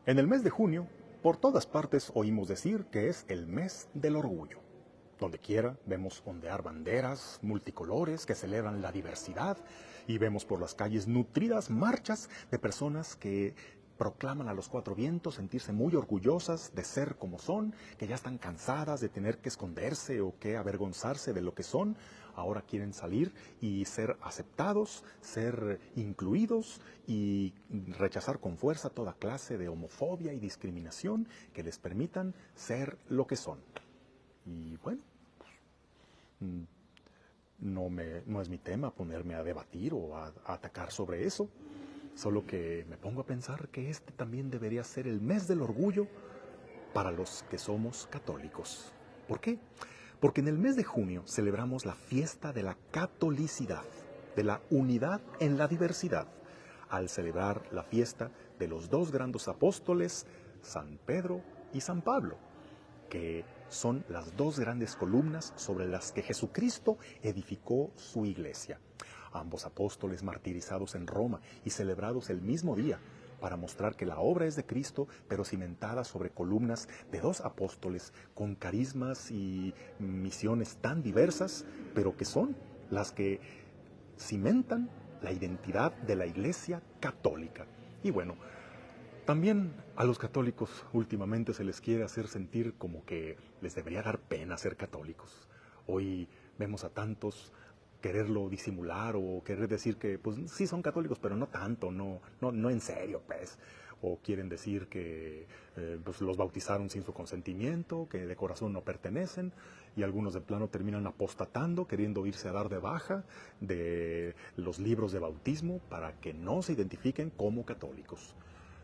En el mes de junio, por todas partes oímos decir que es el mes del orgullo. Donde quiera vemos ondear banderas multicolores que celebran la diversidad y vemos por las calles nutridas marchas de personas que proclaman a los cuatro vientos sentirse muy orgullosas de ser como son, que ya están cansadas de tener que esconderse o que avergonzarse de lo que son. Ahora quieren salir y ser aceptados, ser incluidos y rechazar con fuerza toda clase de homofobia y discriminación que les permitan ser lo que son. Y bueno, no es mi tema ponerme a debatir o a atacar sobre eso, solo que me pongo a pensar que este también debería ser el mes del orgullo para los que somos católicos. ¿Por qué? Porque en el mes de junio celebramos la fiesta de la catolicidad, de la unidad en la diversidad, al celebrar la fiesta de los dos grandes apóstoles, San Pedro y San Pablo, que son las dos grandes columnas sobre las que Jesucristo edificó su iglesia. Ambos apóstoles martirizados en Roma y celebrados el mismo día, para mostrar que la obra es de Cristo, pero cimentada sobre columnas de dos apóstoles con carismas y misiones tan diversas, pero que son las que cimentan la identidad de la Iglesia católica. Y bueno, también a los católicos últimamente se les quiere hacer sentir como que les debería dar pena ser católicos. Hoy vemos a tantos quererlo disimular o querer decir que pues sí son católicos, pero no tanto, no en serio, pues. O quieren decir que pues los bautizaron sin su consentimiento, que de corazón no pertenecen, y algunos de plano terminan apostatando, queriendo irse a dar de baja de los libros de bautismo para que no se identifiquen como católicos.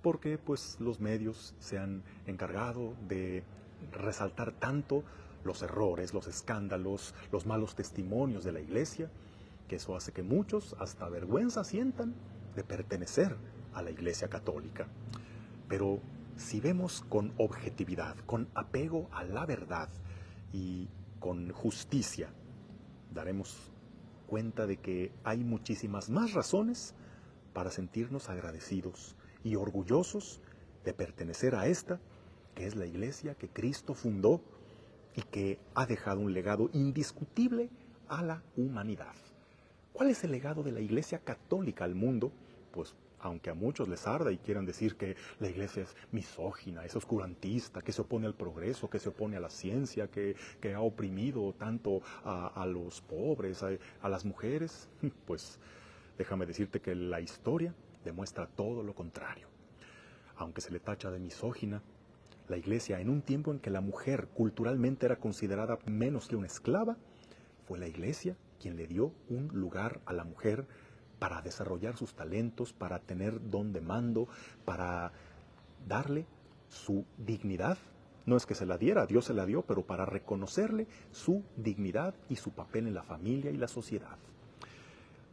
Porque pues los medios se han encargado de resaltar tanto los errores, los escándalos, los malos testimonios de la Iglesia, que eso hace que muchos hasta vergüenza sientan de pertenecer a la Iglesia católica. Pero si vemos con objetividad, con apego a la verdad y con justicia, daremos cuenta de que hay muchísimas más razones para sentirnos agradecidos y orgullosos de pertenecer a esta, que es la iglesia que Cristo fundó y que ha dejado un legado indiscutible a la humanidad. ¿Cuál es el legado de la Iglesia católica al mundo? Pues aunque a muchos les arda y quieran decir que la Iglesia es misógina, es oscurantista, que se opone al progreso, que se opone a la ciencia, que ha oprimido tanto a los pobres, a las mujeres, pues déjame decirte que la historia demuestra todo lo contrario. Aunque se le tacha de misógina, la Iglesia, en un tiempo en que la mujer culturalmente era considerada menos que una esclava, fue la Iglesia quien le dio un lugar a la mujer para desarrollar sus talentos, para tener don de mando, para darle su dignidad. No es que se la diera, Dios se la dio, pero para reconocerle su dignidad y su papel en la familia y la sociedad.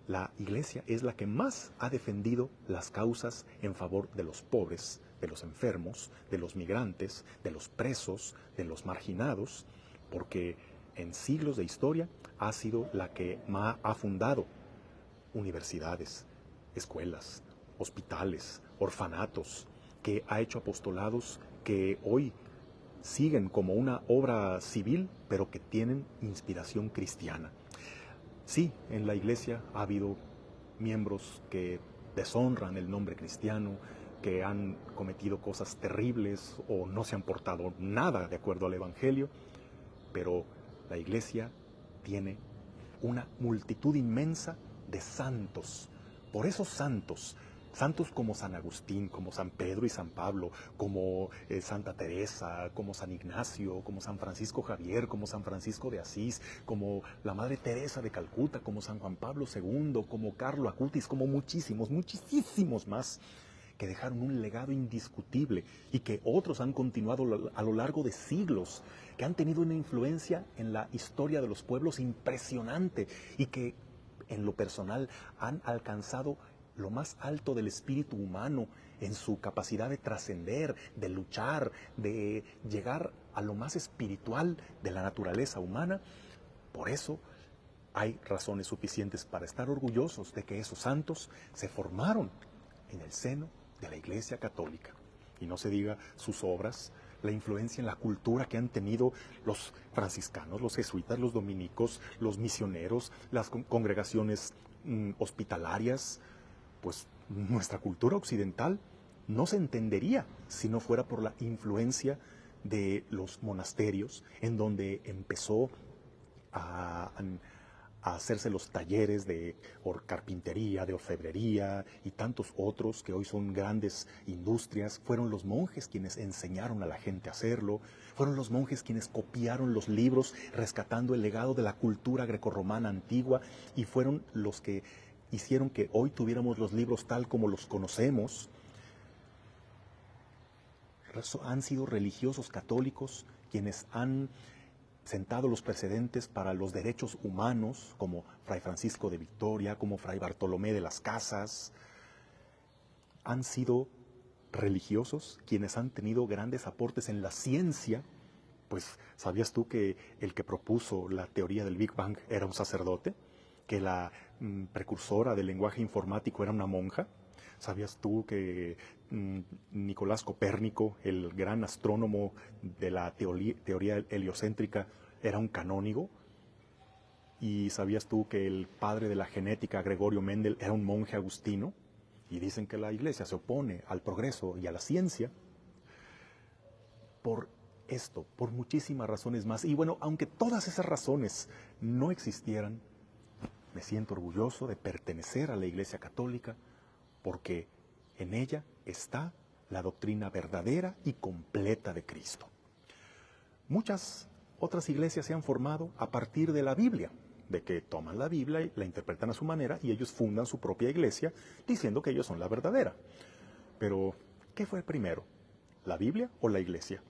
La Iglesia es la que más ha defendido las causas en favor de los pobres, de los enfermos, de los migrantes, de los presos, de los marginados, porque en siglos de historia ha sido la que más ha fundado universidades, escuelas, hospitales, orfanatos, que ha hecho apostolados que hoy siguen como una obra civil, pero que tienen inspiración cristiana. Sí, en la iglesia ha habido miembros que deshonran el nombre cristiano, que han cometido cosas terribles o no se han portado nada de acuerdo al Evangelio, pero la iglesia tiene una multitud inmensa de santos. Por esos santos, santos como San Agustín, como San Pedro y San Pablo, como Santa Teresa, como San Ignacio, como San Francisco Javier, como San Francisco de Asís, como la Madre Teresa de Calcuta, como San Juan Pablo II, como Carlo Acutis, como muchísimos más, que dejaron un legado indiscutible y que otros han continuado a lo largo de siglos, que han tenido una influencia en la historia de los pueblos impresionante y que en lo personal han alcanzado lo más alto del espíritu humano en su capacidad de trascender, de luchar, de llegar a lo más espiritual de la naturaleza humana. Por eso hay razones suficientes para estar orgullosos de que esos santos se formaron en el seno de la Iglesia Católica. y no se diga sus obras, la influencia en la cultura que han tenido los franciscanos, los jesuitas, los dominicos, los misioneros, las congregaciones hospitalarias, pues nuestra cultura occidental no se entendería si no fuera por la influencia de los monasterios, en donde empezó a hacerse los talleres de carpintería, de orfebrería y tantos otros que hoy son grandes industrias. Fueron los monjes quienes enseñaron a la gente a hacerlo, fueron los monjes quienes copiaron los libros rescatando el legado de la cultura grecorromana antigua, y fueron los que hicieron que hoy tuviéramos los libros tal como los conocemos. Han sido religiosos católicos quienes han sentado los precedentes para los derechos humanos, como Fray Francisco de Vitoria, como Fray Bartolomé de las Casas. Han sido religiosos quienes han tenido grandes aportes en la ciencia. Pues, ¿sabías tú que el que propuso la teoría del Big Bang era un sacerdote? ¿Que la precursora del lenguaje informático era una monja? ¿Sabías tú que Nicolás Copérnico, el gran astrónomo de la teoría heliocéntrica, era un canónigo? ¿Y sabías tú que el padre de la genética, Gregorio Mendel, era un monje agustino? Y dicen que la Iglesia se opone al progreso y a la ciencia. Por esto, por muchísimas razones más. Y bueno, aunque todas esas razones no existieran, me siento orgulloso de pertenecer a la Iglesia Católica, porque en ella está la doctrina verdadera y completa de Cristo. Muchas otras iglesias se han formado a partir de la Biblia, de que toman la Biblia y la interpretan a su manera y ellos fundan su propia iglesia diciendo que ellos son la verdadera. Pero, ¿qué fue primero? ¿La Biblia o la iglesia?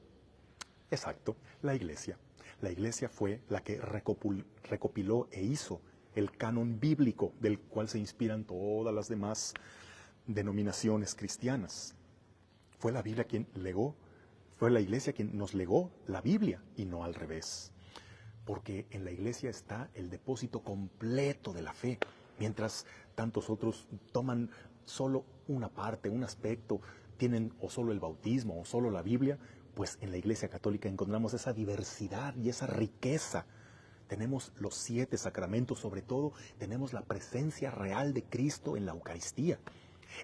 Exacto, la iglesia. La iglesia fue la que recopiló e hizo el canon bíblico del cual se inspiran todas las demás denominaciones cristianas. Fue la Biblia quien legó, fue la iglesia quien nos legó la Biblia y no al revés. Porque en la iglesia está el depósito completo de la fe, mientras tantos otros toman solo una parte, un aspecto, tienen o solo el bautismo o solo la Biblia. Pues en la Iglesia Católica encontramos esa diversidad y esa riqueza. Tenemos los 7 sacramentos, sobre todo tenemos la presencia real de Cristo en la Eucaristía.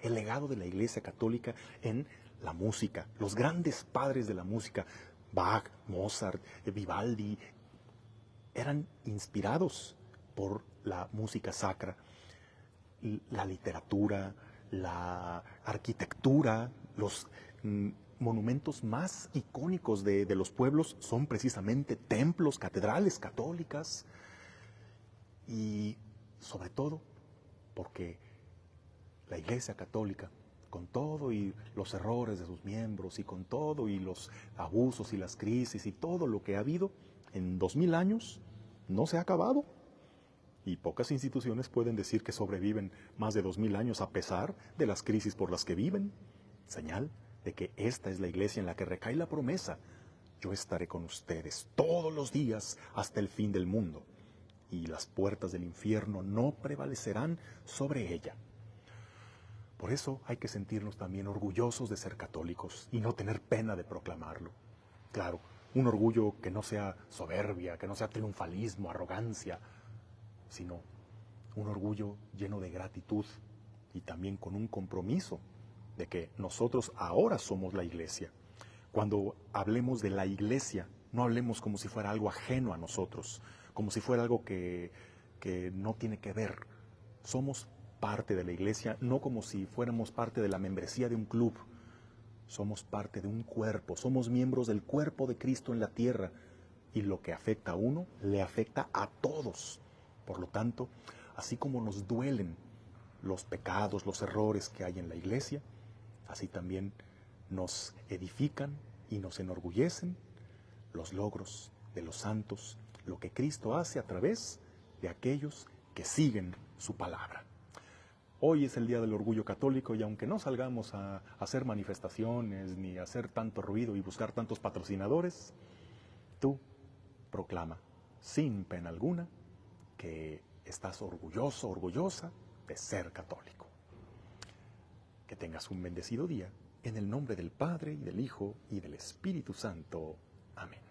El legado de la Iglesia Católica en la música, los grandes padres de la música, Bach, Mozart, Vivaldi, eran inspirados por la música sacra. La literatura, la arquitectura, los monumentos más icónicos de los pueblos son precisamente templos, catedrales católicas, y sobre todo porque la Iglesia Católica, con todo y los errores de sus miembros y con todo y los abusos y las crisis y todo lo que ha habido en 2000 años, no se ha acabado. Y pocas instituciones pueden decir que sobreviven más de 2000 años a pesar de las crisis por las que viven. Señal de que esta es la iglesia en la que recae la promesa: yo estaré con ustedes todos los días hasta el fin del mundo, y las puertas del infierno no prevalecerán sobre ella. Por eso hay que sentirnos también orgullosos de ser católicos y no tener pena de proclamarlo. Claro, un orgullo que no sea soberbia, que no sea triunfalismo, arrogancia, sino un orgullo lleno de gratitud y también con un compromiso de que nosotros ahora somos la iglesia. Cuando hablemos de la iglesia, no hablemos como si fuera algo ajeno a nosotros, como si fuera algo que no tiene que ver. Somos parte de la iglesia, no como si fuéramos parte de la membresía de un club. Somos parte de un cuerpo, somos miembros del cuerpo de Cristo en la tierra, y lo que afecta a uno, le afecta a todos. Por lo tanto, así como nos duelen los pecados, los errores que hay en la iglesia, así también nos edifican y nos enorgullecen los logros de los santos, lo que Cristo hace a través de aquellos que siguen su palabra. Hoy es el Día del Orgullo Católico, y aunque no salgamos a hacer manifestaciones ni a hacer tanto ruido y buscar tantos patrocinadores, tú proclama sin pena alguna que estás orgulloso, orgullosa de ser católico. Que tengas un bendecido día En el nombre del Padre, y del Hijo, y del Espíritu Santo. Amén.